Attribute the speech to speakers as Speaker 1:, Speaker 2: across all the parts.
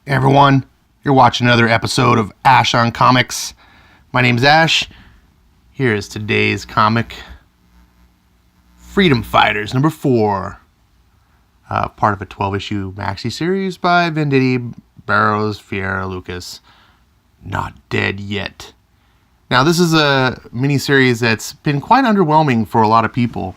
Speaker 1: Hey everyone, you're watching another episode of Ash on Comics. My name's Ash. Here is today's comic, Freedom Fighters number 4, part of a 12-issue maxi series by Venditti, Barrows, Fiera, Lucas. Not dead yet. Now, this is a miniseries that's been quite underwhelming for a lot of people.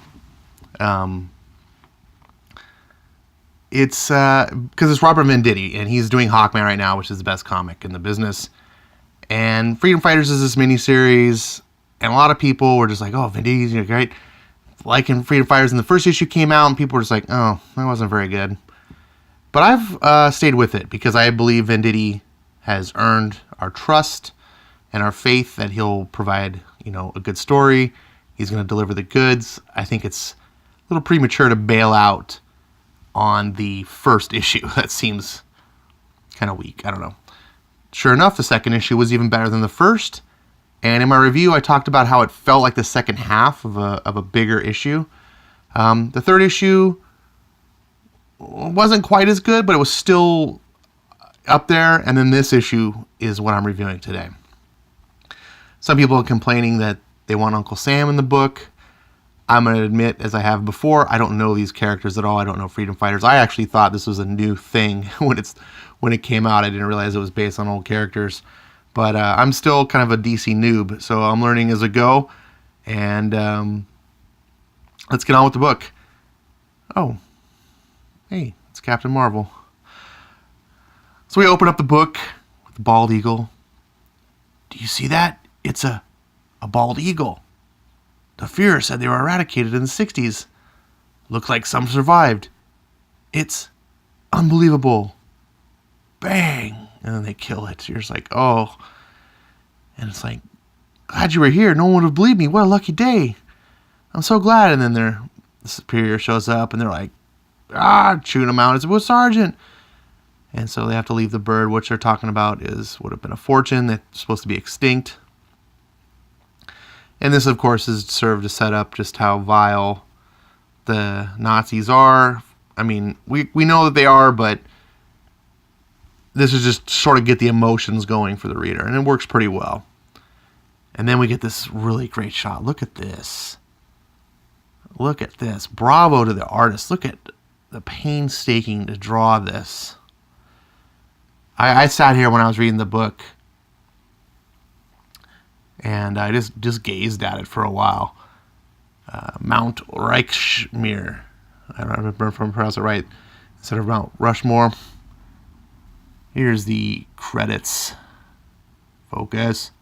Speaker 1: It's because it's Robert Venditti, and he's doing Hawkman right now, which is the best comic in the business. And Freedom Fighters is this miniseries, and a lot of people were just like, "Oh, Venditti's great." Liking Freedom Fighters, and the first issue came out, and people were just like, "Oh, that wasn't very good." But I've stayed with it because I believe Venditti has earned our trust and our faith that he'll provide, a good story. He's going to deliver the goods. I think it's a little premature to bail out on the first issue. That seems kind of weak. I don't know. Sure enough, the second issue was even better than the first. And in my review, I talked about how it felt like the second half of a bigger issue. The third issue wasn't quite as good, but it was still up there. And then this issue is what I'm reviewing today. Some people are complaining that they want Uncle Sam in the book. I'm going to admit, as I have before, I don't know these characters at all. I don't know Freedom Fighters. I actually thought this was a new thing when it came out. I didn't realize it was based on old characters. But I'm still kind of a DC noob, so I'm learning as I go. And let's get on with the book. Oh, hey, it's Captain Marvel. So we open up the book with the bald eagle. Do you see that? It's a bald eagle. The Fuhrer said they were eradicated in the 60s. Looked like some survived. It's unbelievable. Bang! And then they kill it. You're just like, oh. And it's like, glad you were here. No one would have believed me. What a lucky day. I'm so glad. And then the superior shows up and they're like, chewing him out. It's a sergeant. And so they have to leave the bird, which they're talking about would have been a fortune that's supposed to be extinct. And this, of course, is served to set up just how vile the Nazis are. I mean, we know that they are, but this is just sort of get the emotions going for the reader, and it works pretty well. And then we get this really great shot. Look at this. Look at this. Bravo to the artist. Look at the painstaking to draw this. I sat here when I was reading the book, and I just gazed at it for a while. Mount Reichsmere. I don't know if I pronounce it right. Instead of Mount Rushmore. Here's the credits. Focus.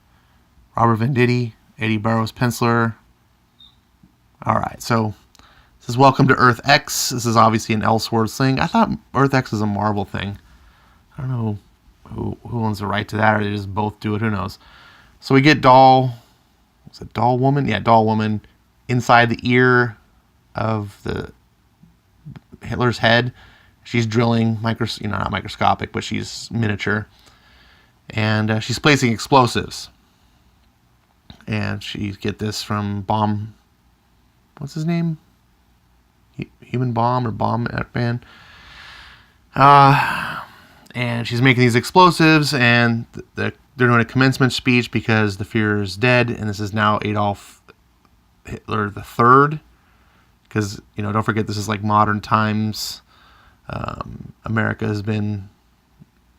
Speaker 1: Robert Venditti, Eddie Barrows penciler. Alright, so this is Welcome to Earth X. This is obviously an Elseworlds thing. I thought Earth X is a Marvel thing. I don't know who owns the right to that, or they just both do it. Who knows? So we get Doll Woman? Yeah, Doll Woman inside the ear of the Hitler's head. She's drilling, not microscopic, but she's miniature. And she's placing explosives. And she get this from Bomb. What's his name? Human Bomb or Bomb Man. And she's making these explosives, and they're doing a commencement speech because the Fuhrer is dead, and this is now Adolf Hitler III. Because, don't forget, this is like modern times. America has been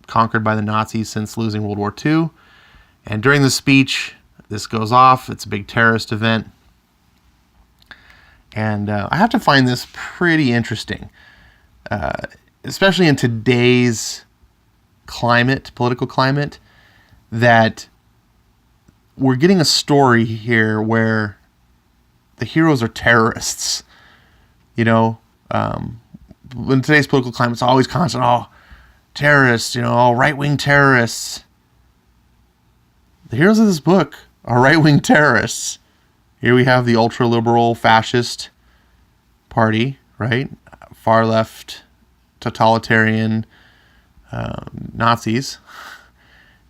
Speaker 1: conquered by the Nazis since losing World War II. And during the speech, this goes off. It's a big terrorist event. And I have to find this pretty interesting. Especially in today's political climate, that we're getting a story here where the heroes are terrorists. In today's political climate, it's always constant, terrorists, right-wing terrorists. The heroes of this book are right-wing terrorists. Here we have the ultra-liberal fascist party, right? Far-left, totalitarian Nazis.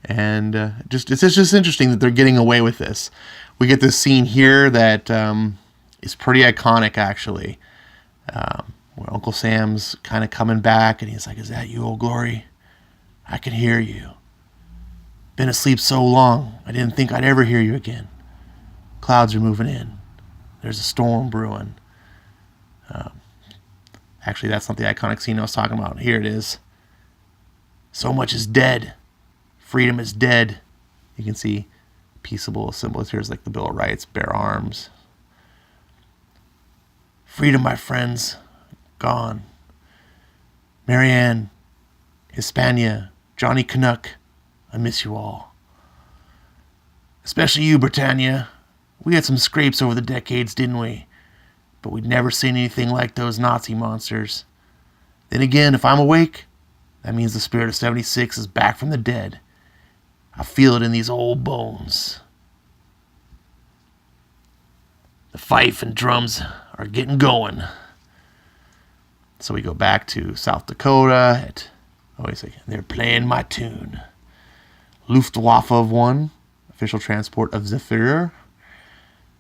Speaker 1: And it's just interesting that they're getting away with this. We get this scene here that is pretty iconic, actually. Where Uncle Sam's kind of coming back, and he's like, "Is that you, Old Glory?" I can hear you. Been asleep so long, I didn't think I'd ever hear you again. Clouds are moving in. There's a storm brewing. Actually, that's not the iconic scene I was talking about. Here it is. So much is dead. Freedom is dead. You can see peaceable symbols here is like the Bill of Rights, bare arms. Freedom, my friends, gone. Marianne, Hispania, Johnny Canuck, I miss you all. Especially you, Britannia. We had some scrapes over the decades, didn't we? But we'd never seen anything like those Nazi monsters. Then again, if I'm awake, that means the spirit of 76 is back from the dead. I feel it in these old bones. The fife and drums are getting going. So we go back to South Dakota. They're playing my tune. Luftwaffe of 1, official transport of the Führer.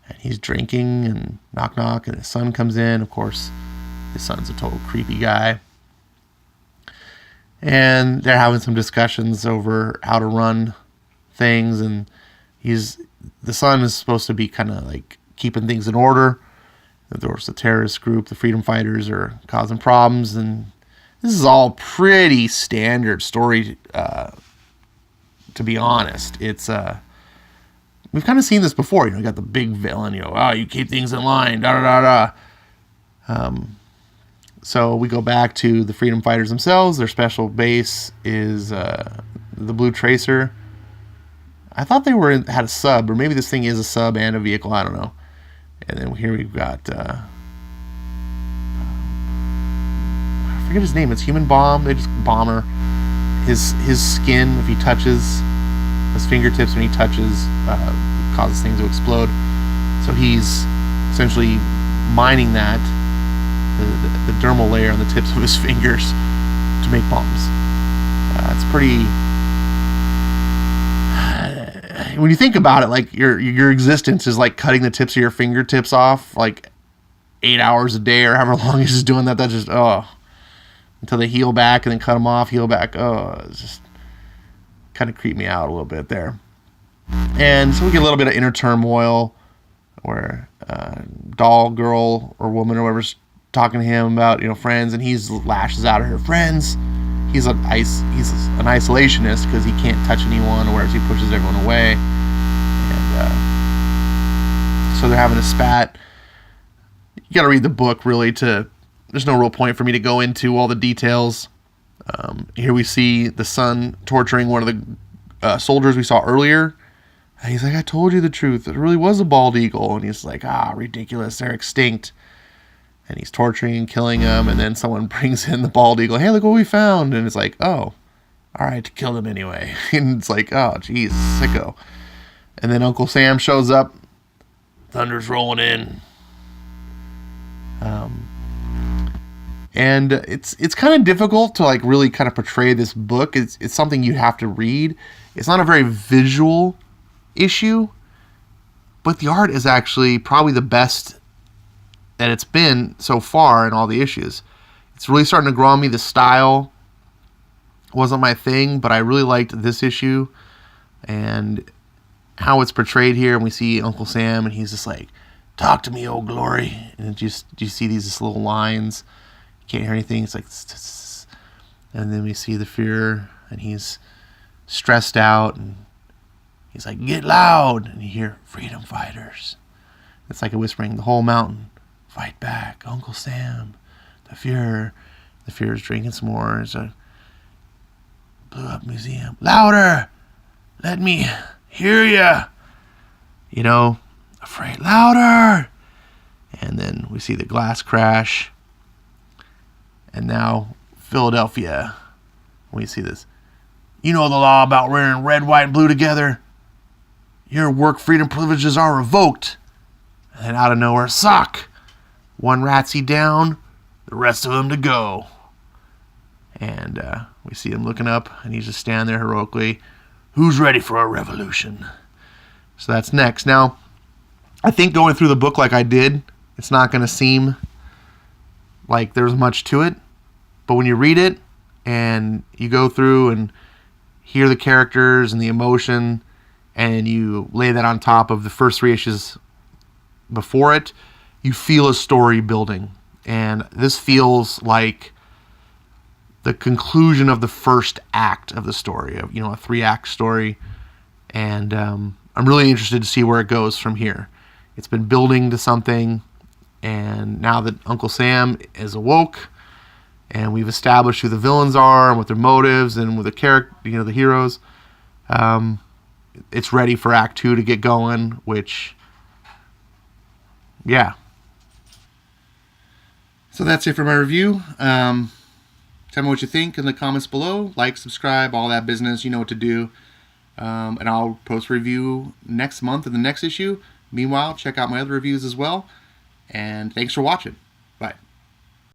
Speaker 1: And he's drinking and knock knock, and his son comes in. Of course, his son's a total creepy guy. And they're having some discussions over how to run things, and the son is supposed to be kind of like keeping things in order. There was a terrorist group, the Freedom Fighters, are causing problems, and this is all pretty standard story. To be honest, it's we've kind of seen this before. You got the big villain. You keep things in line. Da da da da. So we go back to the Freedom Fighters themselves. Their special base is the Blue Tracer. I thought they had a sub, or maybe this thing is a sub and a vehicle. I don't know. And then here we've got I forget his name. It's Human Bomb. They just bomber. His skin, if he touches, his fingertips when he touches, causes things to explode. So he's essentially mining that, the dermal layer on the tips of his fingers, to make bombs. It's pretty. When you think about it, like your existence is like cutting the tips of your fingertips off, like 8 hours a day or however long he's just doing that. That's just until they heal back and then cut them off, heal back. It's just kind of creeped me out a little bit there. And so we get a little bit of inner turmoil where doll girl or woman or whatever's talking to him about friends, and he lashes out at her friends. He's an isolationist because he can't touch anyone, whereas he pushes everyone away. And so they're having a spat. You got to read the book really there's no real point for me to go into all the details. Here we see the son torturing one of the soldiers we saw earlier. He's like, I told you the truth. It really was a bald eagle. And he's like, ridiculous. They're extinct. And he's torturing and killing him. And then someone brings in the bald eagle. Hey, look what we found. And it's like, all right, kill them anyway. And it's like, geez, sicko. And then Uncle Sam shows up. Thunder's rolling in. And it's kind of difficult to like really kind of portray this book. It's something you have to read. It's not a very visual issue, but the art is actually probably the best that it's been so far in all the issues. It's really starting to grow on me. The style wasn't my thing, but I really liked this issue and how it's portrayed here. And we see Uncle Sam, and he's just like, "Talk to me, old glory." And you see these little lines. You can't hear anything. It's like, and then we see the Führer, and he's stressed out, and he's like, "Get loud!" And you hear "Freedom Fighters." It's like a whispering. The whole mountain, fight back, Uncle Sam, the Führer. The Führer's drinking some more. It's a blew up museum. Louder! Let me hear ya. Afraid. Louder! And then we see the glass crash. And now Philadelphia. We see this. You know the law about wearing red, white, and blue together? Your work freedom privileges are revoked. And then out of nowhere, sock. One Ratsy down, the rest of them to go. And we see him looking up, and he's just standing there heroically. Who's ready for a revolution? So that's next. Now, I think going through the book like I did, it's not going to seem like there's much to it. But when you read it, and you go through and hear the characters and the emotion, and you lay that on top of the first 3 issues before it, you feel a story building. And this feels like the conclusion of the first act of the story, of, a 3-act story. And I'm really interested to see where it goes from here. It's been building to something, and now that Uncle Sam is awoke, and we've established who the villains are and what their motives and with the character, the heroes, it's ready for Act 2 to get going, which, yeah. So that's it for my review. Tell me what you think in the comments below. Like, subscribe, all that business. You know what to do. And I'll post a review next month in the next issue. Meanwhile, check out my other reviews as well. And thanks for watching. Bye.